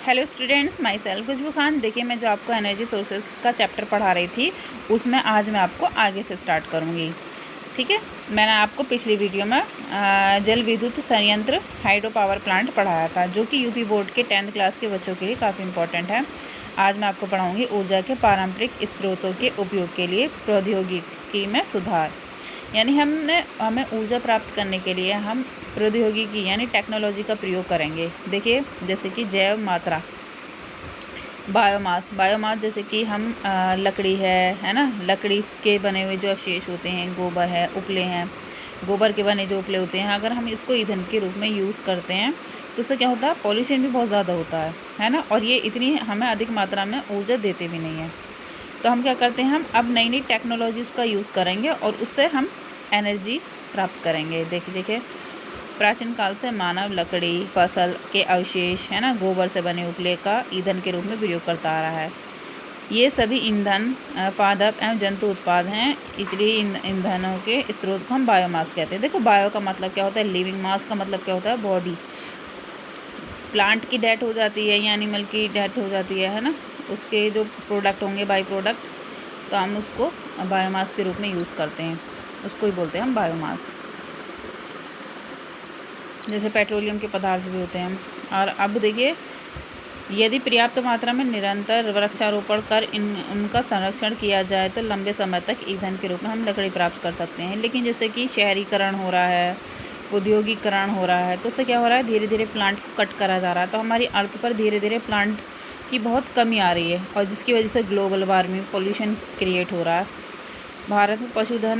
Hello students, my self खुशबू खान। देखिए, मैं जो आपको एनर्जी सोर्सेज का चैप्टर पढ़ा रही थी उसमें आज मैं आपको आगे से स्टार्ट करूँगी। ठीक है, मैंने आपको पिछली वीडियो में जल विद्युत संयंत्र हाइड्रो पावर प्लांट पढ़ाया था, जो कि यूपी बोर्ड के 10th क्लास के बच्चों के लिए काफ़ी इंपॉर्टेंट है। आज मैं आपको पढ़ाऊँगी ऊर्जा के पारंपरिक स्रोतों के उपयोग के लिए प्रौद्योगिकी में सुधार। यानी हमें ऊर्जा प्राप्त करने के लिए हम प्रौद्योगिकी यानी टेक्नोलॉजी का प्रयोग करेंगे। देखिए, जैसे कि जैव मात्रा, बायोमास जैसे कि हम लकड़ी है ना, लकड़ी के बने हुए जो अवशेष होते हैं, गोबर है, उपले हैं, गोबर के बने जो उपले होते हैं, अगर हम इसको ईंधन के रूप में यूज़ करते हैं तो उससे क्या होता है, पॉल्यूशन भी बहुत ज़्यादा होता है ना, और ये इतनी हमें अधिक मात्रा में ऊर्जा देते भी नहीं है। तो हम क्या करते हैं, हम अब नई नई टेक्नोलॉजीज़ का यूज़ करेंगे और उससे हम एनर्जी प्राप्त करेंगे। देखिए, प्राचीन काल से मानव लकड़ी, फसल के अवशेष है ना, गोबर से बने उपले का ईंधन के रूप में प्रयोग करता आ रहा है। ये सभी ईंधन पादप एवं जंतु उत्पाद हैं, इसलिए ईंधनों के स्रोत को हम बायोमास कहते हैं। देखो, बायो का मतलब क्या होता है, लिविंग, मास का मतलब क्या होता है, बॉडी। प्लांट की डेथ हो जाती है या एनिमल की डेथ हो जाती है ना, उसके जो प्रोडक्ट होंगे, बाई प्रोडक्ट, तो हम उसको बायोमास के रूप में यूज़ करते हैं, उसको ही बोलते हैं हम बायोमास। जैसे पेट्रोलियम के पदार्थ भी होते हैं। और अब देखिए, यदि पर्याप्त मात्रा में निरंतर वृक्षारोपण कर उनका संरक्षण किया जाए तो लंबे समय तक ईंधन के रूप में हम लकड़ी प्राप्त कर सकते हैं। लेकिन जैसे कि शहरीकरण हो रहा है, औद्योगिकरण हो रहा है, तो उससे क्या हो रहा है, धीरे धीरे प्लांट को कट करा जा रहा है। तो हमारी अर्थ पर धीरे धीरे प्लांट की बहुत कमी आ रही है, और जिसकी वजह से ग्लोबल वार्मिंग, पोल्यूशन क्रिएट हो रहा है। भारत में पशुधन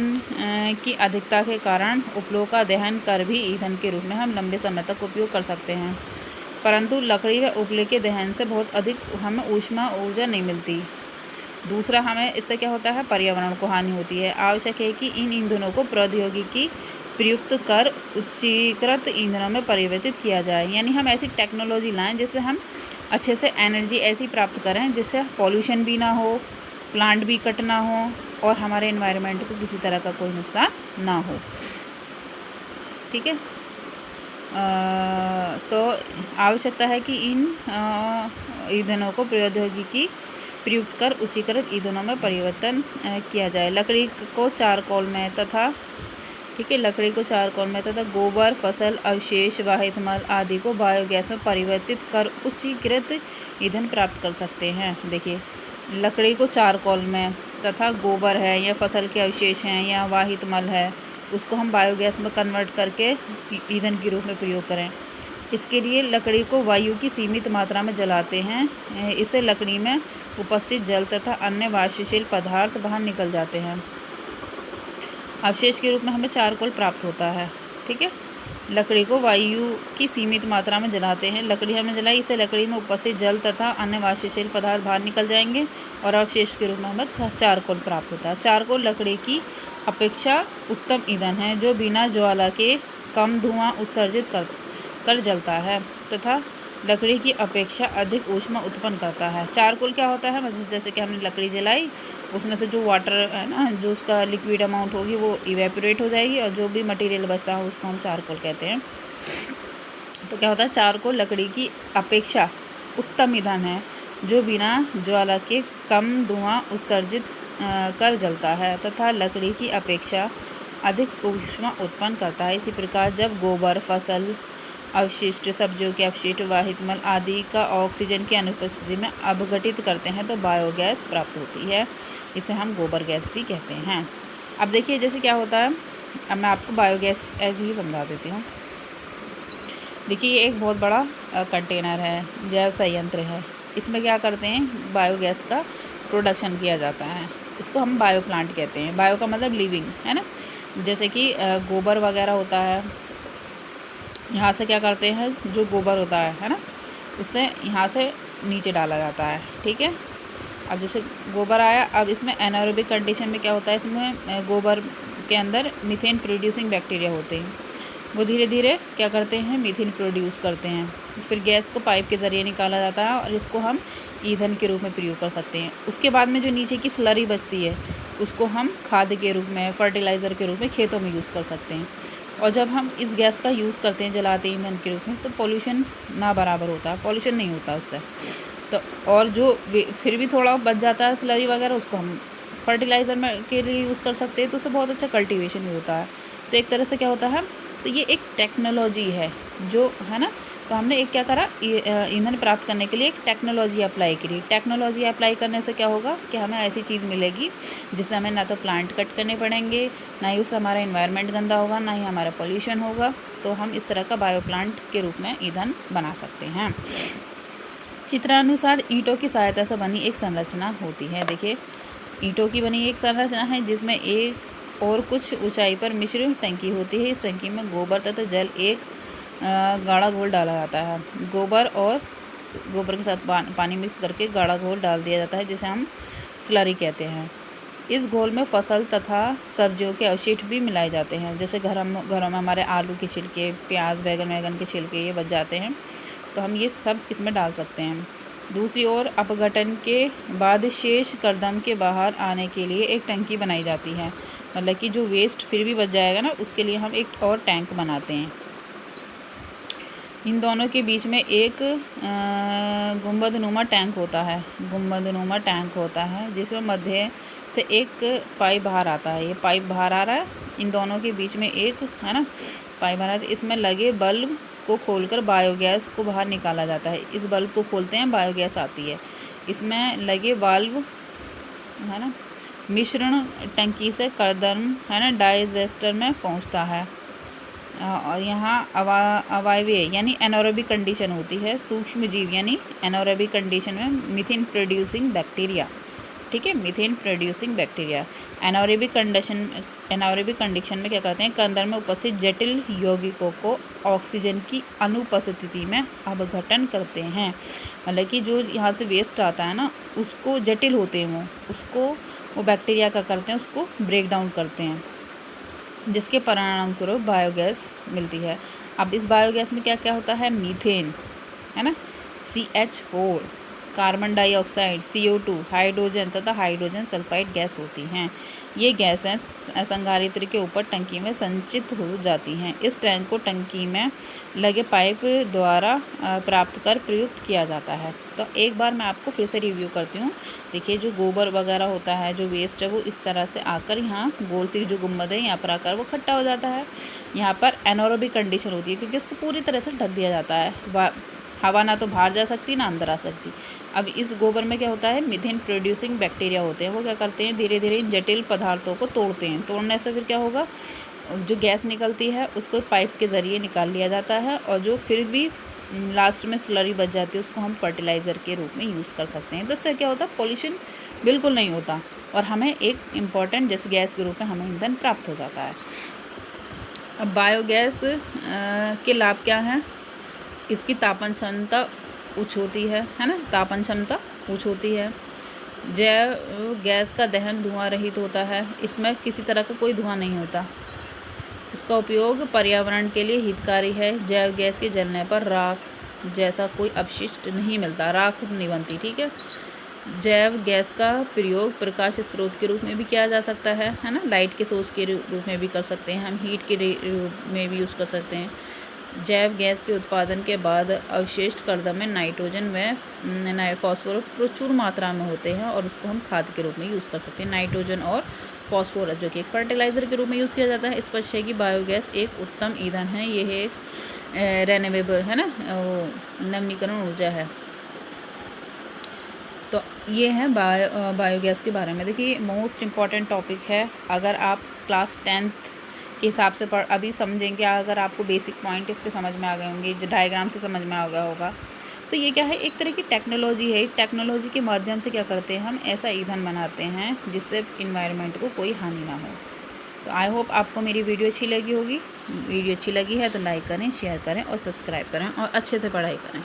की अधिकता के कारण उपलों का दहन कर भी ईंधन के रूप में हम लंबे समय तक उपयोग कर सकते हैं, परंतु लकड़ी व उपले के दहन से बहुत अधिक हमें ऊर्जा नहीं मिलती। दूसरा, हमें इससे क्या होता है, पर्यावरण को हानि होती है। आवश्यक है कि इन ईंधनों को प्रौद्योगिकी प्रयुक्त कर उच्चीकृत ईंधनों में परिवर्तित किया जाए। यानी हम ऐसी टेक्नोलॉजी लाएं जिससे हम अच्छे से एनर्जी ऐसी प्राप्त करें जिससे पॉल्यूशन भी ना हो, प्लांट भी कट ना हो, और हमारे एनवायरनमेंट को किसी तरह का कोई नुकसान ना हो। ठीक है, तो आवश्यकता है कि इन ईंधनों को प्रौद्योगिकी प्रयुक्त कर उच्चीकृत ईंधनों में परिवर्तन किया जाए। लकड़ी को चारकोल में तथा गोबर, फसल अवशेष, वाहित मल आदि को बायोगैस में परिवर्तित कर उच्चीकृत ईंधन प्राप्त कर सकते हैं। देखिए, लकड़ी को चारकोल में तथा गोबर है या फसल के अवशेष हैं या वाहित मल है, उसको हम बायोगैस में कन्वर्ट करके ईंधन के रूप में प्रयोग करें। इसके लिए लकड़ी को वायु की सीमित मात्रा में जलाते हैं। इससे लकड़ी में उपस्थित जल तथा अन्य वाष्पशील पदार्थ बाहर निकल जाते हैं। अवशेष के रूप में हमें चारकोल प्राप्त होता है। ठीक है, लकड़ी को वायु की सीमित मात्रा में जलाते हैं, लकड़ी हमने जलाई, इससे लकड़ी में उपस्थित जल तथा अन्य वाष्पशील पदार्थ बाहर निकल जाएंगे और अवशेष के रूप में हमें चारकोल प्राप्त होता है। चारकोल लकड़ी की अपेक्षा उत्तम ईंधन है, जो बिना ज्वाला के कम धुआं उत्सर्जित कर जलता है तथा लकड़ी की अपेक्षा अधिक ऊष्मा उत्पन्न करता है। चारकोल क्या होता है, जैसे कि हमने लकड़ी जलाई, उसमें से जो वाटर है ना, जो उसका लिक्विड अमाउंट होगी वो इवेपोरेट हो जाएगी, और जो भी मटेरियल बचता है उसको हम चारकोल कहते हैं। तो क्या होता है, चारकोल लकड़ी की अपेक्षा उत्तम ईंधन है, जो बिना ज्वाला के कम धुआं उत्सर्जित कर जलता है तथा लकड़ी की अपेक्षा अधिक ऊष्मा उत्पन्न करता है। इसी प्रकार जब गोबर, फसल अवशिष्ट, सब्जियों के अवशिष्ट, वाहित मल आदि का ऑक्सीजन की अनुपस्थिति में अपघटित करते हैं तो बायोगैस प्राप्त होती है। इसे हम गोबर गैस भी कहते हैं। अब देखिए, जैसे क्या होता है, अब मैं आपको बायोगैस ऐसे ही समझा देती हूँ। देखिए, ये एक बहुत बड़ा कंटेनर है, जैव संयंत्र है। इसमें क्या करते हैं, बायोगैस का प्रोडक्शन किया जाता है। इसको हम बायो प्लांट कहते हैं। बायो का मतलब लिविंग है ना। जैसे कि गोबर वगैरह होता है, यहाँ से क्या करते हैं, जो गोबर होता है ना, उससे यहाँ से नीचे डाला जाता है। ठीक है, अब जैसे गोबर आया, अब इसमें एनारोबिक कंडीशन में क्या होता है, इसमें गोबर के अंदर मीथेन प्रोड्यूसिंग बैक्टीरिया होते हैं, वो धीरे धीरे क्या करते हैं, मीथेन प्रोड्यूस करते हैं। फिर गैस को पाइप के ज़रिए निकाला जाता है और इसको हम ईंधन के रूप में प्रयोग कर सकते हैं। उसके बाद में जो नीचे की स्लरी बचती है, उसको हम खाद के रूप में, फर्टिलाइज़र के रूप में खेतों में यूज़ कर सकते हैं। और जब हम इस गैस का यूज़ करते हैं जलाते हैं ईंधन के रूप में, तो पॉल्यूशन ना बराबर होता है, पॉल्यूशन नहीं होता उससे। तो और जो फिर भी थोड़ा बच जाता है स्लरी वगैरह, उसको हम फर्टिलाइज़र में के लिए यूज़ कर सकते हैं, तो उससे बहुत अच्छा कल्टीवेशन भी होता है। तो एक तरह से क्या होता है, तो ये एक टेक्नोलॉजी है जो है ना। तो हमने एक क्या करा, ईंधन प्राप्त करने के लिए एक टेक्नोलॉजी अप्लाई करी। टेक्नोलॉजी अप्लाई करने से क्या होगा कि हमें ऐसी चीज़ मिलेगी जिससे हमें ना तो प्लांट कट करने पड़ेंगे, ना ही उससे हमारा इन्वायरमेंट गंदा होगा, ना ही हमारा पोल्यूशन होगा। तो हम इस तरह का बायो प्लांट के रूप में ईंधन बना सकते हैं। चित्रानुसार ईंटों की सहायता से बनी एक संरचना होती है। देखिए, ईंटों की बनी एक संरचना है जिसमें एक और कुछ ऊंचाई पर मिश्र टंकी होती है। इस टंकी में गोबर तथा जल एक गाढ़ा घोल डाला जाता है। गोबर के साथ पानी मिक्स करके गाढ़ा घोल डाल दिया जाता है, जिसे हम स्लरी कहते हैं। इस घोल में फसल तथा सब्जियों के अवशेष भी मिलाए जाते हैं। जैसे घरों में हमारे आलू के छिलके, प्याज, बैगन के छिलके ये बच जाते हैं, तो हम ये सब इसमें डाल सकते हैं। दूसरी ओर अपघटन के बाद शेष कर्दम के बाहर आने के लिए एक टंकी बनाई जाती है। मतलब कि जो वेस्ट फिर भी बच जाएगा ना, उसके लिए हम एक और टैंक बनाते हैं। इन दोनों के बीच में एक गुंबदनुमा टैंक होता है जिसमें मध्य से एक पाइप बाहर आता है। ये पाइप बाहर आ रहा है, इन दोनों के बीच में एक है ना पाइप बाहर, इसमें लगे बल्ब को खोलकर बायोगैस को बाहर निकाला जाता है। इस बल्ब को खोलते हैं, बायोगैस आती है। इसमें लगे वाल्व है ना मिश्रण टंकी से कर्दम है ना डाइजेस्टर में पहुंचता है। और यहाँ अवायवीय यानी एनारोबिक कंडीशन होती है। सूक्ष्म जीव यानी एनारोबिक कंडीशन में मीथेन प्रोड्यूसिंग बैक्टीरिया, ठीक है, methane producing bacteria. Anaerobic condition में क्या करते हैं, कर्दम में उपस्थित जटिल यौगिकों को ऑक्सीजन की अनुपस्थिति में अपघटन करते हैं। मतलब कि जो यहाँ से वेस्ट आता है ना, उसको जटिल होते हैं उसको वो बैक्टीरिया का करते हैं, उसको ब्रेक डाउन करते हैं, जिसके परिणाम स्वरूप बायोगैस मिलती है। अब इस बायोगैस में क्या क्या होता है, मीथेन है ना, CH4, carbon dioxide, CO2, hydrogen तथा हाइड्रोजन सल्फाइड गैस होती हैं। ये गैसें संधारित्र के ऊपर टंकी में संचित हो जाती हैं। इस टैंक को टंकी में लगे पाइप द्वारा प्राप्त कर प्रयुक्त किया जाता है। तो एक बार मैं आपको फिर से रिव्यू करती हूँ। देखिए, जो गोबर वगैरह होता है, जो वेस्ट है, वो इस तरह से आकर यहाँ गोल सी जो गुंबद है यहाँ पर आकर वो इकट्ठा हो जाता है। यहाँ पर एनारोबिक कंडीशन होती है क्योंकि इसको पूरी तरह से ढक दिया जाता है। हवा ना तो बाहर जा सकती ना अंदर आ सकती। अब इस गोबर में क्या होता है, मीथेन प्रोड्यूसिंग बैक्टीरिया होते हैं। वो क्या करते हैं, धीरे धीरे इन जटिल पदार्थों को तोड़ते हैं। तोड़ने से फिर क्या होगा, जो गैस निकलती है उसको पाइप के ज़रिए निकाल लिया जाता है, और जो फिर भी लास्ट में स्लरी बच जाती है उसको हम फर्टिलाइज़र के रूप में यूज़ कर सकते हैं। तो इससे क्या होता है, पॉल्यूशन बिल्कुल नहीं होता और हमें एक इम्पॉर्टेंट जैसे गैस के रूप में हमें ईंधन प्राप्त हो जाता है। अब बायोगैस के लाभ क्या हैं, इसकी तापन क्षमता उच्च होती है ना, तापन क्षमता उच्च होती है। जैव गैस का दहन धुआं रहित होता है, इसमें किसी तरह का कोई धुआं नहीं होता। इसका उपयोग पर्यावरण के लिए हितकारी है। जैव गैस के जलने पर राख जैसा कोई अपशिष्ट नहीं मिलता, राख नहीं बनती, ठीक है। जैव गैस का प्रयोग प्रकाश स्रोत के रूप में भी किया जा सकता है ना, लाइट के सोर्स के रूप में भी कर सकते हैं हम, हीट के रूप में भी यूज़ कर सकते हैं। जैव गैस के उत्पादन के बाद अवशेष कर्दम में नाइट्रोजन व फॉस्फोरस प्रचुर मात्रा में होते हैं और उसको हम खाद के रूप में यूज़ कर सकते हैं। नाइट्रोजन और फॉस्फोरस जो कि एक फर्टिलाइज़र के रूप में यूज़ किया जाता है। स्पष्ट है कि बायोगैस एक उत्तम ईंधन है। यह एक रेन्यूएबल है ना, नवीनीकरण ऊर्जा है। तो ये है बायोगैस के बारे में। देखिए, मोस्ट इम्पॉर्टेंट टॉपिक है। अगर आप क्लास 10th के हिसाब से अभी समझेंगे, अगर आपको बेसिक पॉइंट इसके समझ में आ गए होंगे, डायग्राम से समझ में आ गया होगा, तो ये क्या है, एक तरह की टेक्नोलॉजी है। टेक्नोलॉजी के माध्यम से क्या करते हैं, हम ऐसा ईंधन बनाते हैं जिससे इन्वायरमेंट को कोई हानि ना हो। तो आई होप आपको मेरी वीडियो अच्छी लगी होगी। वीडियो अच्छी लगी है तो लाइक करें, शेयर करें और सब्सक्राइब करें और अच्छे से पढ़ाई करें।